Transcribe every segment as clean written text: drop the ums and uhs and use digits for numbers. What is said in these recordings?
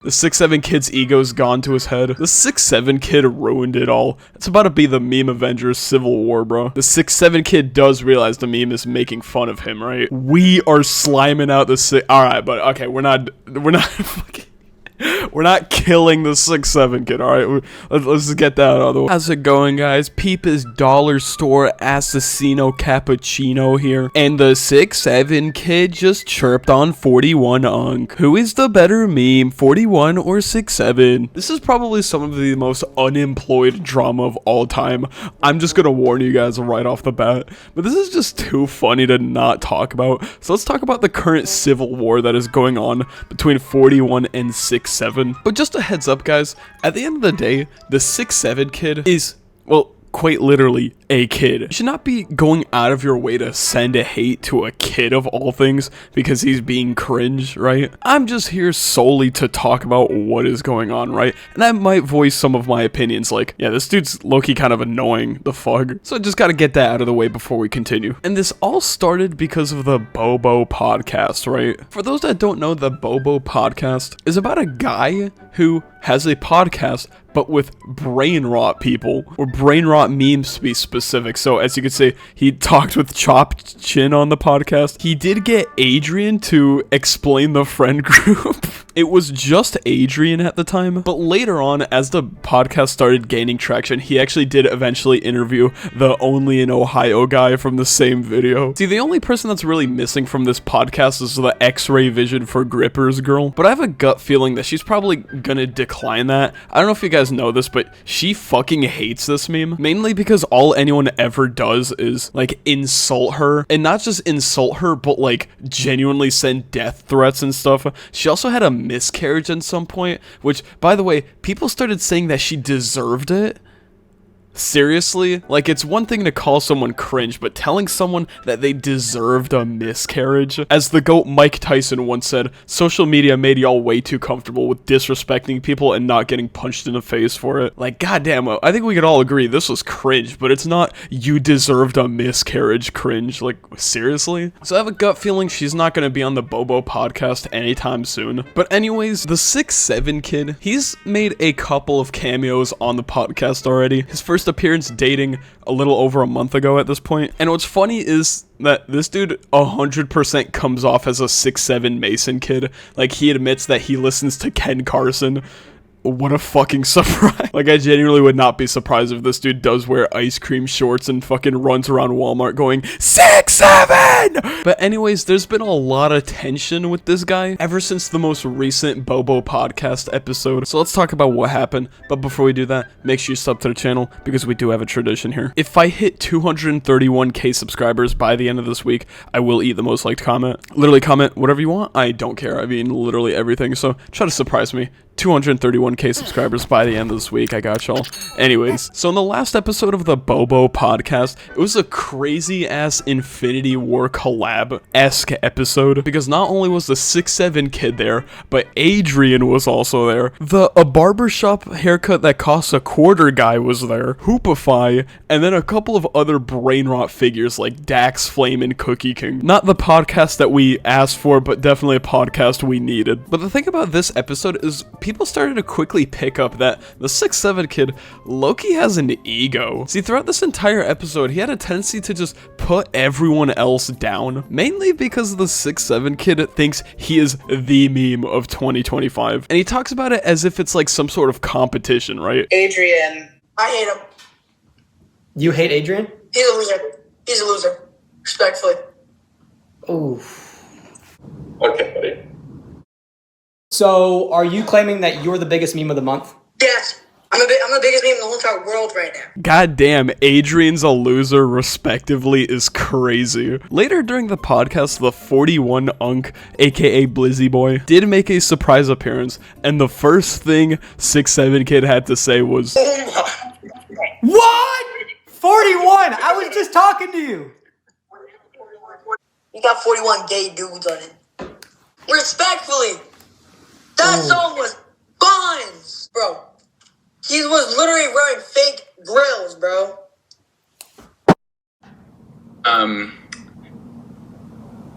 The 6'7" kid's ego's gone to his head. The 6'7" kid ruined it all. It's about to be the meme Avengers Civil War, bro. The 6'7" kid does realize the meme is making fun of him, right? We are sliming out the Alright, but okay, we're not fucking... We're not killing the 6'7" kid, alright? Let's just get that out of the way. How's it going, guys? Peep is dollar store assassino cappuccino here. And the 6'7" kid just chirped on 41 Unk. Who is the better meme, 41 or 6'7"? This is probably some of the most unemployed drama of all time. I'm just gonna warn you guys right off the bat. But this is just too funny to not talk about. So let's talk about the current civil war that is going on between 41 and 6'7". But just a heads up, guys, at the end of the day, the 6'7" kid is, well, quite literally a kid. You should not be going out of your way to send a hate to a kid of all things because he's being cringe, right? I'm just here solely to talk about what is going on, right? And I might voice some of my opinions like, yeah, this dude's low-key kind of annoying, the fuck. So I just gotta get that out of the way before we continue. And this all started because of the Bobo podcast, right? For those that don't know, the Bobo podcast is about a guy who has a podcast but with brain rot people, or brain rot memes to be specific. So as you can see, he talked with Chopped Chin on the podcast. He did get Adrian to explain the friend group. It was just Adrian at the time, but later on, as the podcast started gaining traction, he actually did eventually interview the Only in Ohio guy from the same video. See, the only person that's really missing from this podcast is the X-ray vision for grippers girl, but I have a gut feeling that she's probably gonna decline that. I don't know if you guys know this, but she fucking hates this meme, mainly because all anyone ever does is like insult her, and not just insult her, but like genuinely send death threats and stuff. She also had a miscarriage at some point, which, by the way, people started saying that she deserved it. Seriously? Like, it's one thing to call someone cringe, but telling someone that they deserved a miscarriage? As the GOAT Mike Tyson once said, social media made y'all way too comfortable with disrespecting people and not getting punched in the face for it. Like, goddamn, I think we could all agree this was cringe, but it's not you deserved a miscarriage cringe. Like, seriously? So I have a gut feeling she's not gonna be on the Bobo podcast anytime soon. But anyways, the 6'7" kid, he's made a couple of cameos on the podcast already. His first appearance dating a little over a month ago at this point. And what's funny is that this dude 100% comes off as a 6'7" Mason kid. Like, he admits that he listens to Ken Carson. What a fucking surprise. Like, I genuinely would not be surprised if this dude does wear ice cream shorts and fucking runs around Walmart going 6'7". But anyways, there's been a lot of tension with this guy ever since the most recent Bobo podcast episode. So let's talk about what happened. But before we do that, make sure you sub to the channel because we do have a tradition here. If I hit 231k subscribers by the end of this week, I will eat the most liked comment. Literally comment whatever you want. I don't care. I mean, literally everything. So try to surprise me. 231k subscribers by the end of this week. I got y'all. Anyways, so in the last episode of the Bobo podcast, it was a crazy ass Infinity War collab-esque episode because not only was the 6'7" kid there, but Adrian was also there. A barbershop haircut that costs $0.25 guy was there. Hoopify, and then a couple of other brain rot figures like Dax, Flame, and Cookie King. Not the podcast that we asked for, but definitely a podcast we needed. But the thing about this episode is people started to quickly pick up that the 6'7" kid low-key has an ego. See, throughout this entire episode, he had a tendency to just put everyone else down, mainly because the 6'7" kid thinks he is the meme of 2025. And he talks about it as if it's like some sort of competition, right? Adrian, I hate him. You hate Adrian? He's a loser. He's a loser. Respectfully. Ooh. Okay, buddy. So, are you claiming that you're the biggest meme of the month? Yes. I'm the biggest meme in the whole entire world right now. Goddamn, Adrian's a loser, respectively, is crazy. Later during the podcast, the 41 Unk, aka Blizzy Boy, did make a surprise appearance, and the first thing 6'7" kid had to say was, What? 41! I was just talking to you! You got 41 gay dudes on it. Respectfully! That song was buns, bro. He was literally wearing fake grills, bro. I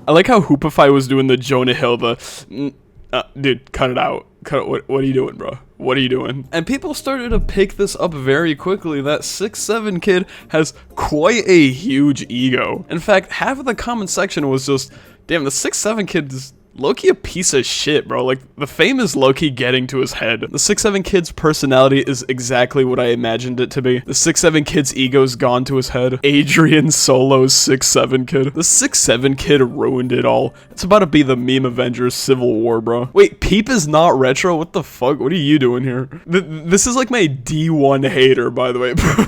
like how Hoopify was doing the Jonah Hill, dude, cut it out. What are you doing, bro? What are you doing? And people started to pick this up very quickly. That 6'7" kid has quite a huge ego. In fact, half of the comment section was just, damn, the 6'7" kid is low-key a piece of shit, bro. Like, the fame is low-key getting to his head. The 6'7" kid's personality is exactly what I imagined it to be. The 6'7" kid's ego's gone to his head. Adrian Solo's 6'7" kid. The 6'7" kid ruined it all. It's about to be the meme Avengers Civil War, bro. Wait, Peep is not retro? What the fuck? What are you doing here? This is like my D1 hater, by the way, bro.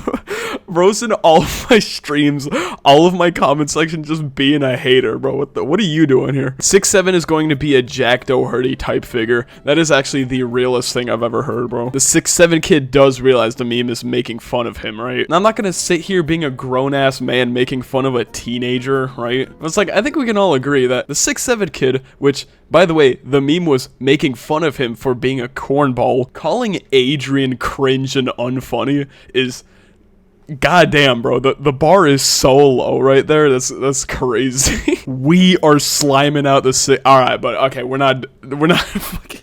Bro's in all of my streams, all of my comment section just being a hater, bro. What are you doing here? 6'7" is going to be a Jack Doherty type figure. That is actually the realest thing I've ever heard, bro. The 6'7" kid does realize the meme is making fun of him, right? And I'm not gonna sit here being a grown-ass man making fun of a teenager, right? It's like, I think we can all agree that the 6'7" kid, which, by the way, the meme was making fun of him for being a cornball, calling Adrian cringe and unfunny is... goddamn, bro, the bar is so low right there. That's crazy. We are sliming out the alright, but okay, we're not fucking,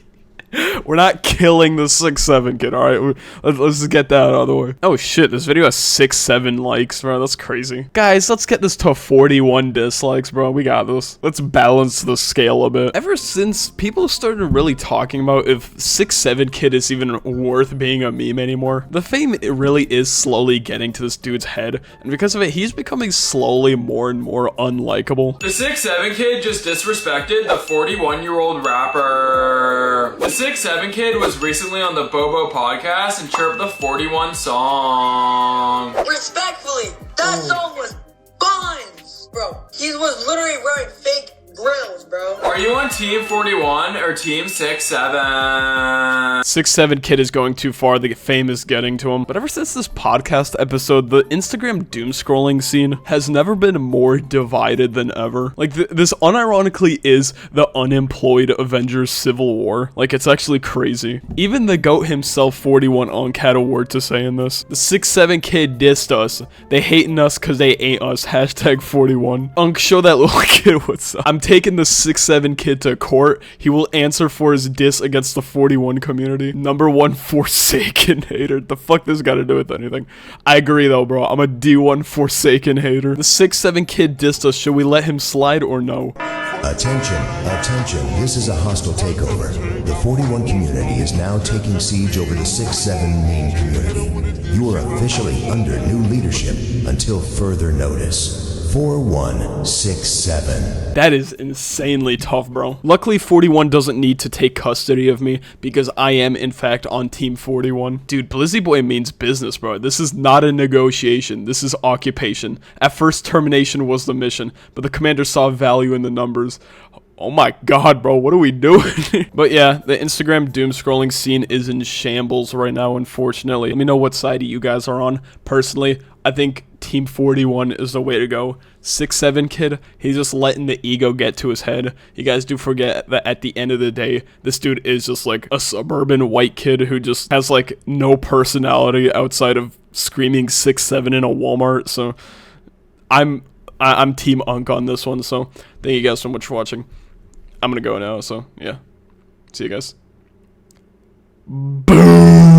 we're not killing the 6'7" kid, alright? Let's just get that out of the way. Oh shit, this video has 6'7" likes, bro. That's crazy. Guys, let's get this to 41 dislikes, bro. We got this. Let's balance the scale a bit. Ever since people started really talking about if 6'7" kid is even worth being a meme anymore, the fame it really is slowly getting to this dude's head, and because of it, he's becoming slowly more and more unlikable. The 6'7" kid just disrespected the 41-year-old rapper. The 6'7" kid was recently on the Bobo podcast and chirped the 41 song. Respectfully, that song was buns, bro. He was literally wearing fake grills, bro. Are you on Team 41 or Team 6'7"? 6'7" kid is going too far, the fame is getting to him. But ever since this podcast episode, the Instagram doom scrolling scene has never been more divided than ever. Like, this unironically is the unemployed Avengers Civil War. Like, it's actually crazy. Even the GOAT himself, 41 Unk, had a word to say in this. The 6'7" kid dissed us. They hating us cause they ain't us. Hashtag 41. Unk, show that little kid what's up. I'm taking the 6'7" kid to court. He will answer for his diss against the 41 community. Number one Forsaken hater. The fuck this got to do with anything? I agree though, bro. I'm a D1 Forsaken hater. The 6'7" kid dissed us. Should we let him slide or no? Attention, attention, this is a hostile takeover. The 41 community is now taking siege over the 6'7" main community. You are officially under new leadership until further notice. 4167. That is insanely tough, bro. Luckily, 41 doesn't need to take custody of me because I am, in fact, on Team 41. Dude, Blizzy Boy means business, bro. This is not a negotiation. This is occupation. At first, termination was the mission, but the commander saw value in the numbers. Oh my god, bro, what are we doing? But yeah, the Instagram doom scrolling scene is in shambles right now, unfortunately. Let me know what side you guys are on. Personally, I think Team 41 is the way to go. 6'7" kid, he's just letting the ego get to his head. You guys do forget that at the end of the day, this dude is just like a suburban white kid who just has like no personality outside of screaming 6'7" in a Walmart. So I'm Team Unk on this one. So thank you guys so much for watching. I'm gonna go now, so yeah. See you guys. Boom!